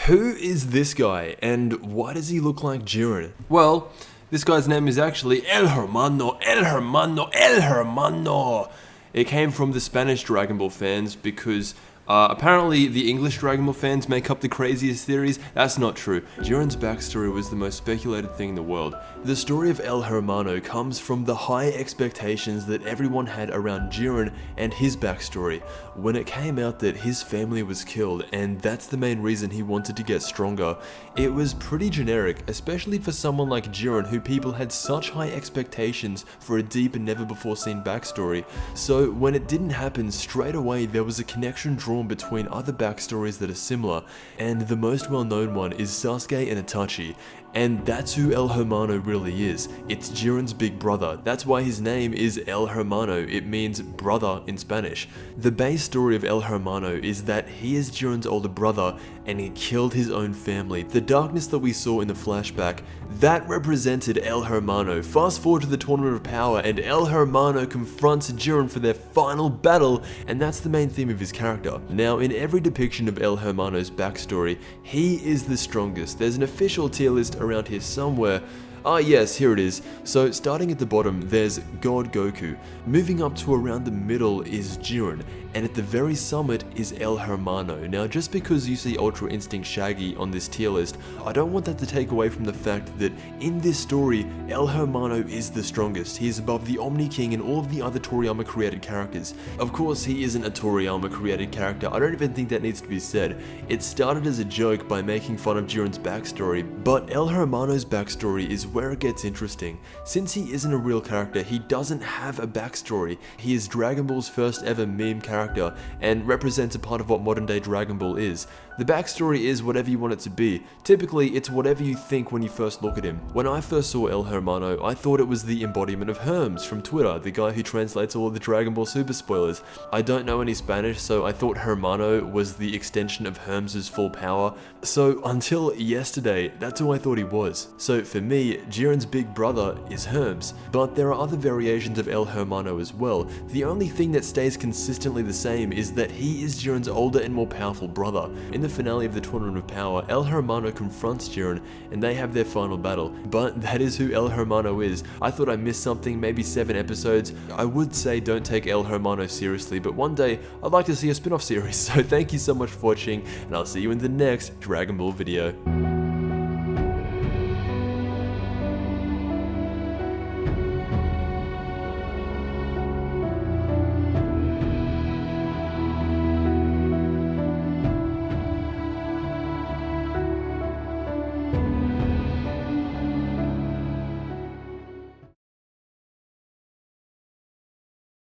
Who is this guy, and why does he look like Jiren? Well, this guy's name is actually El Hermano, El Hermano, El Hermano. It came from the Spanish Dragon Ball fans because apparently the English Dragon Ball fans make up the craziest theories. That's not true. Jiren's backstory was the most speculated thing in the world. The story of El Hermano comes from the high expectations that everyone had around Jiren and his backstory. When it came out that his family was killed, and that's the main reason he wanted to get stronger, it was pretty generic, especially for someone like Jiren, who people had such high expectations for a deep and never before seen backstory. So when it didn't happen, straight away there was a connection drawn between other backstories that are similar, and the most well-known one is Sasuke and Itachi. And that's who El Hermano really is. It's Jiren's big brother. That's why his name is El Hermano. It means brother in Spanish. The base story of El Hermano is that he is Jiren's older brother and he killed his own family. The darkness that we saw in the flashback, that represented El Hermano. Fast forward to the Tournament of Power and El Hermano confronts Jiren for their final battle, and that's the main theme of his character. Now, in every depiction of El Hermano's backstory, he is the strongest. There's an official tier list around here somewhere. Ah yes, here it is. So starting at the bottom, there's God Goku. Moving up to around the middle is Jiren, and at the very summit is El Hermano. Now just because you see Ultra Instinct Shaggy on this tier list, I don't want that to take away from the fact that in this story, El Hermano is the strongest. He is above the Omni King and all of the other Toriyama created characters. Of course, he isn't a Toriyama created character. I don't even think that needs to be said. It started as a joke by making fun of Jiren's backstory, but El Hermano's backstory is where it gets interesting. Since he isn't a real character, he doesn't have a backstory. He is Dragon Ball's first ever meme character and represents a part of what modern day Dragon Ball is. The backstory is whatever you want it to be. Typically, it's whatever you think when you first look at him. When I first saw El Hermano, I thought it was the embodiment of Herms from Twitter, the guy who translates all of the Dragon Ball Super spoilers. I don't know any Spanish, so I thought Hermano was the extension of Herms' full power. So until yesterday, that's who I thought he was. So for me, Jiren's big brother is Herms, but there are other variations of El Hermano as well. The only thing that stays consistently the same is that he is Jiren's older and more powerful brother. In the finale of the Tournament of Power, El Hermano confronts Jiren and they have their final battle. But that is who El Hermano is. I thought I missed something, maybe 7 episodes. I would say don't take El Hermano seriously, but one day I'd like to see a spin-off series. So thank you so much for watching, and I'll see you in the next Dragon Ball video.